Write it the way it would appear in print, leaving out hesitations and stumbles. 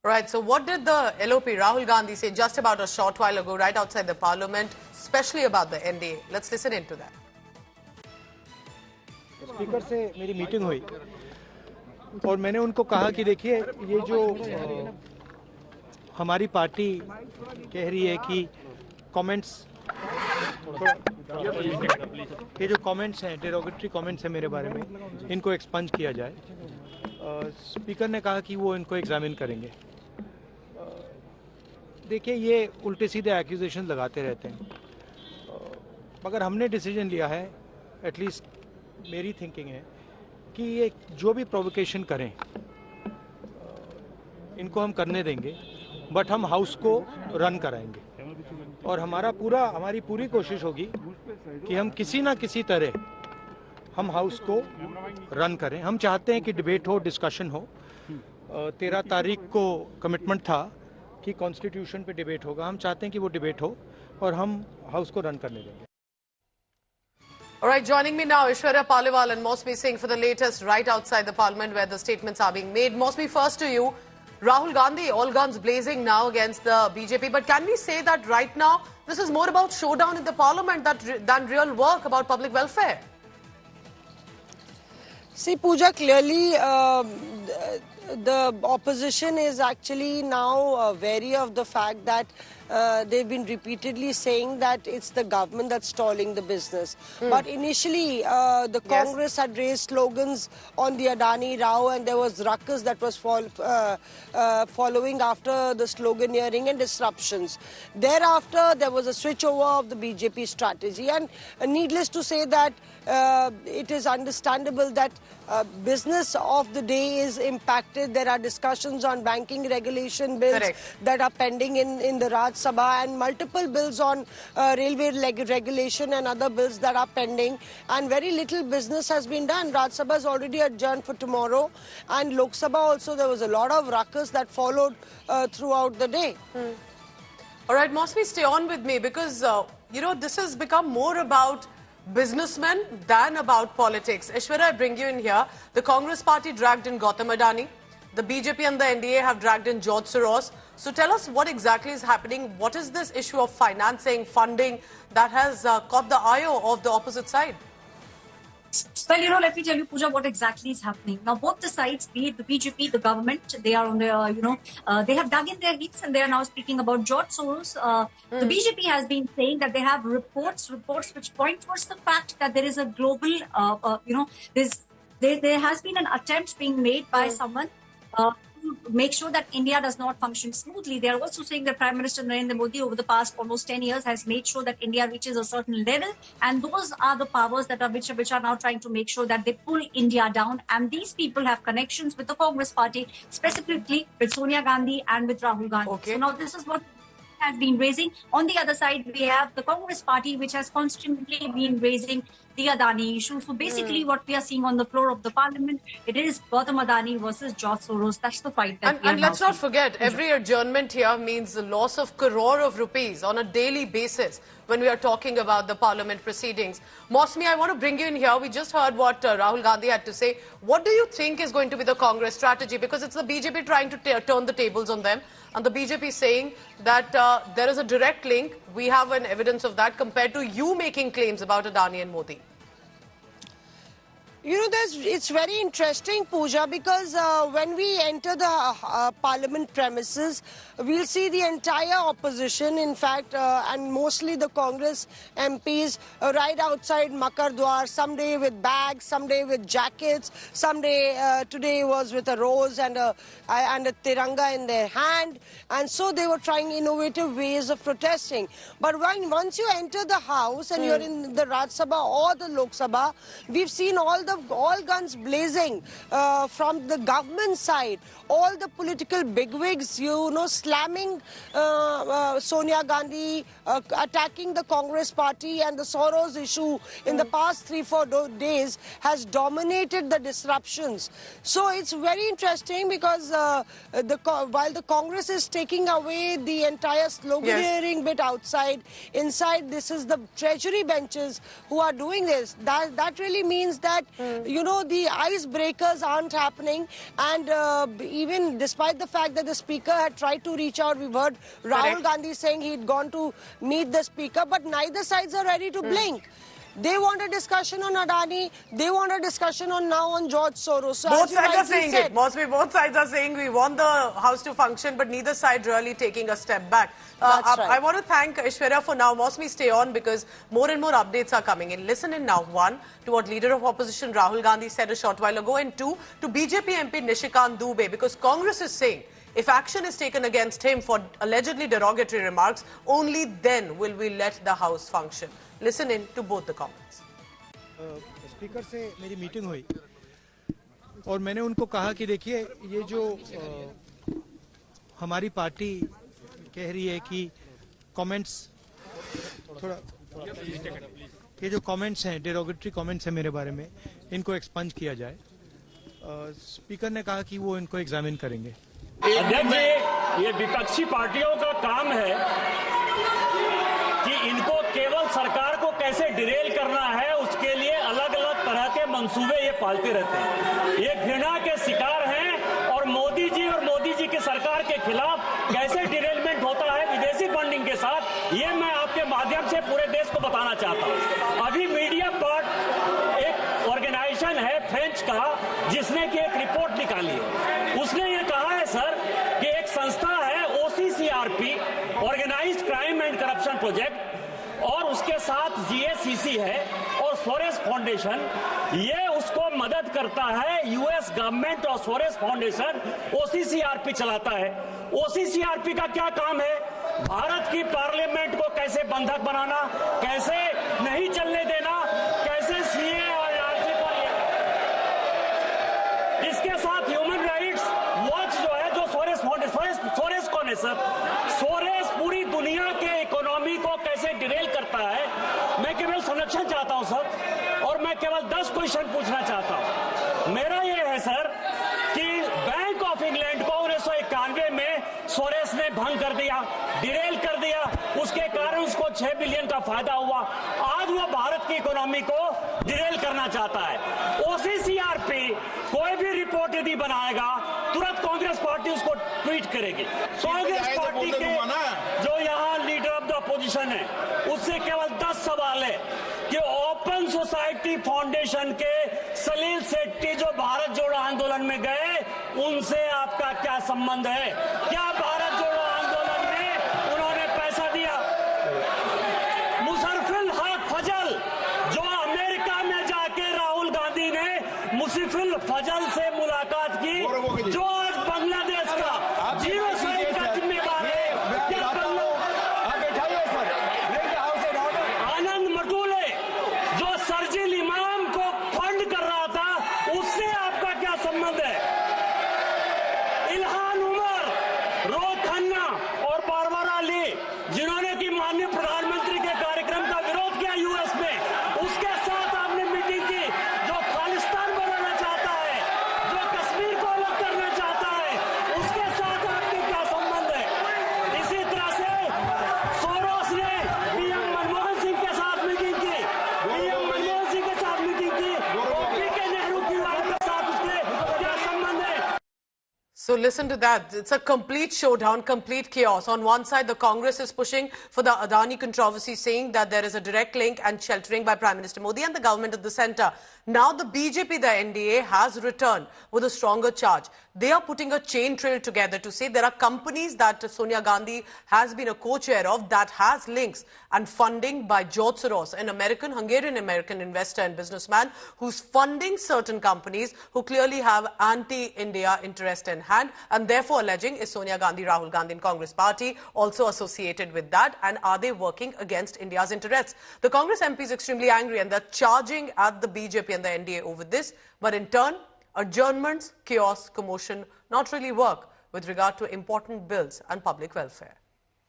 Right, so what did the LOP, Rahul Gandhi, say just about a short while ago right outside the parliament, especially about the NDA? Let's listen into that. Speaker से मेरी meeting हुई और मैंने उनको कहा कि देखिए ये जो हमारी पार्टी कह रही है कि कमेंट्स ये जो कमेंट्स हैं डेरोगेटरी कमेंट्स हैं मेरे बारे में इनको एक्सपंज किया जाए। स्पीकर ने कहा कि वो इनको एग्जामिन करेंगे। देखिए ये उल्टे सीधे एक्यूजेशन लगाते रहते हैं, मगर हमने डिसीजन लिया है, एटलीस्ट मेरी थिंकिंग है कि ये जो भी प्रोवोकेशन करें इनको हम करने देंगे, बट हम हाउस को रन कराएंगे और हमारी पूरी कोशिश होगी कि हम किसी ना किसी तरह हम हाउस को रन करें। हम चाहते हैं कि डिबेट हो, डिस्कशन हो। 13 तारीख को कमिटमेंट था कि कॉन्स्टिट्यूशन पे डिबेट होगा। हम चाहते हैं कि वो डिबेट हो और हम हाउस को रन करने देंगे। All right, joining me now, Aishwarya Paliwal and Mosmi Singh for the latest right outside the parliament where the statements are being made. Mosmi, first to you. Rahul Gandhi, all guns blazing now against the BJP. But can we say that right now this is more about showdown in the parliament than real work about public welfare? See, Pooja, clearly the opposition is actually now wary of the fact that they've been repeatedly saying that it's the government that's stalling the business. But initially, the Congress had raised slogans on the Adani Rao, and there was ruckus that was following after the sloganeering and disruptions. Thereafter, there was a switchover of the BJP strategy, and needless to say that it is understandable that business of the day is impacted. There are discussions on banking regulation bills that are pending in the Raj Sabha, and multiple bills on railway regulation and other bills that are pending, and very little business has been done. Raj Sabha is already adjourned for tomorrow, and Lok Sabha also there was a lot of ruckus that followed throughout the day. All right, Mosmi, stay on with me because, you know, this has become more about businessmen than about politics. Aishwarya, I bring you in here. The Congress party dragged in Gautam Adani. The BJP and the NDA have dragged in George Soros. So tell us what exactly is happening. What is this issue of financing, funding that has caught the ire of the opposite side? Well, you know, let me tell you, Pooja, what exactly is happening. Now, both the sides, be it the BJP, the government, they are on the, they have dug in their heels and they are now speaking about George Soros. The BJP has been saying that they have reports which point towards the fact that there is a global, there has been an attempt being made by someone to make sure that India does not function smoothly. They are also saying that Prime Minister Narendra Modi over the past almost 10 years has made sure that India reaches a certain level, and those are the powers that are which are now trying to make sure that they pull India down, and these people have connections with the Congress party, specifically with Sonia Gandhi and with Rahul Gandhi. So now this is what has been raising. On the other side, we have the Congress party, which has constantly been raising the Adani issue. So basically what we are seeing on the floor of the parliament, it is Gautam Adani versus George Soros. That's the fight that we are And let's not forget, every adjournment here means the loss of crore of rupees on a daily basis when we are talking about the parliament proceedings. Mosmi, I want to bring you in here. We just heard what Rahul Gandhi had to say. What do you think is going to be the Congress strategy? Because it's the BJP trying to turn the tables on them, and the BJP saying that there is a direct link. We have an evidence of that compared to you making claims about Adani and Modi. You know, it's very interesting, Pooja, because when we enter the parliament premises, we'll see the entire opposition, in fact, and mostly the Congress MPs right outside Makar Dwar, some day with bags, some day with jackets, some day today was with a rose and a tiranga in their hand, and so they were trying innovative ways of protesting. But once you enter the house and you're in the Raj Sabha or the Lok Sabha, we've seen all guns blazing from the government side, all the political bigwigs, you know, slamming Sonia Gandhi, attacking the Congress party, and the Soros issue in the past 3-4 days has dominated the disruptions. So it's very interesting because while the Congress is taking away the entire sloganeering bit outside, inside this is the treasury benches who are doing this. That really means that You know, the icebreakers aren't happening, and even despite the fact that the speaker had tried to reach out, we've heard Rahul Gandhi saying he'd gone to meet the speaker, but neither sides are ready to blink. They want a discussion on Adani. They want a discussion now on George Soros. So both sides are saying it. Mostly both sides are saying we want the House to function, but neither side really taking a step back. That's right. I want to thank Aishwarya for now. Mosmi, stay on because more and more updates are coming in. Listen in now. One, to what Leader of Opposition Rahul Gandhi said a short while ago, and two, to BJP MP Nishikant Dubey, because Congress is saying if action is taken against him for allegedly derogatory remarks, only then will we let the House function. Listen in to both the comments. Speaker से मेरी meeting हुई और मैंने उनको कहा कि देखिए ये जो हमारी पार्टी कह रही है कि कमेंट्स थोड़ा ये जो कमेंट्स हैं डेरोगेटरी कमेंट्स हैं मेरे बारे में इनको एक्सपंज किया जाए। स्पीकर ने कहा कि वो इनको एग्जामिन करेंगे। अध्यक्ष जी, ये विपक्षी पार्टियों का काम है कि इनको केवल सरकार को कैसे डिरेल करना है उसके लिए अलग अलग तरह के मंसूबे ये पालते रहते हैं। ये घृणा के शिकार हैं और मोदी जी की सरकार के खिलाफ कैसे डिरेलमेंट होता है विदेशी फंडिंग के साथ, ये मैं आपके माध्यम से पूरे देश को बताना चाहता हूँ। अभी मीडिया पार्ट एक ऑर्गेनाइजेशन है फ्रेंच का जिसने की एक रिपोर्ट निकाली है। उसने ये कहा है सर कि एक संस्था है OCCRP, organised crime and corruption project, और उसके साथ GACC है और सोरेस फाउंडेशन, ये उसको मदद करता है। US गवर्नमेंट और सोरेस फाउंडेशन OCCRP चलाता है। OCCRP का क्या काम है? भारत की पार्लियामेंट को कैसे बंधक बनाना, कैसे नहीं चलने देना, कैसे CA और RC पर, इसके साथ ह्यूमन राइट्स वॉच जो है, जो सोरेस फाउंडेशन, सोरेस कौन है सर? सोरेस पूरी दुनिया के इकोनॉमी को कैसे डिरेल करता है। मैं केवल संरक्षण चाहता हूं सर, और मैं केवल 10 क्वेश्चन पूछना चाहता हूं। मेरा यह है सर कि बैंक ऑफ इंग्लैंड को 1991 में सोरेस ने भंग कर दिया, डिरेल कर दिया, उसके कारण उसको 6 बिलियन का फायदा हुआ। आज वो भारत की इकोनॉमी को डिरेल करना चाहता है। OCCRP कोई भी रिपोर्ट यदि बनाएगा तुरंत कांग्रेस पार्टी उसको ट्वीट करेगी। कांग्रेस पार्टी के जो यहाँ लीडर ऑफ द अपोजिशन है उससे केवल 10 सवाल है कि ओपन सोसाइटी फाउंडेशन के सलील सेट्टी जो भारत जोड़ो आंदोलन में गए, उनसे आपका क्या संबंध है? क्या भारत जोड़ो आंदोलन में उन्होंने पैसा दिया? मुशर्रफुल हक फजल जो अमेरिका में जाके राहुल गांधी ने मुशर्रफुल फजल से मुलाकात की, जो आज बांग्लादेश का जीरो साइड का जिम्मेदार है, क्या आनंद मटूले जो सर्जिल इमाम को फंड कर रहा था, उससे आपका क्या संबंध है? इल्हान उमर, रोहित खन्ना और बारबारा अली जिन्होंने की माननीय प्रधानमंत्री के कार्यक्रम का विरोध किया US में, उसके साथ आपने मीटिंग की। जो खालिस्तान बनाना चाहता है, जो कश्मीर को अलग करना चाहता है, उसके साथ आपके क्या संबंध है? इसी तरह से सोरोस ने PM मनमोहन सिंह के साथ मीटिंग की, PM मनमोहन सिंह के साथ मीटिंग की, PK नेहरू की वाइफ के साथ उसके क्या संबंध है? So listen to that. It's a complete showdown, complete chaos. On one side, the Congress is pushing for the Adani controversy, saying that there is a direct link and sheltering by Prime Minister Modi and the government of the centre. Now the BJP, the NDA, has returned with a stronger charge. They are putting a chain trail together to say there are companies that Sonia Gandhi has been a co-chair of that has links and funding by George Soros, an Hungarian-American investor and businessman who's funding certain companies who clearly have anti-India interest in hand, and therefore alleging is Sonia Gandhi, Rahul Gandhi and Congress party also associated with that, and are they working against India's interests? The Congress MP is extremely angry and they're charging at the BJP and the NDA over this, but in turn, adjournments, chaos, commotion not really work with regard to important bills and public welfare.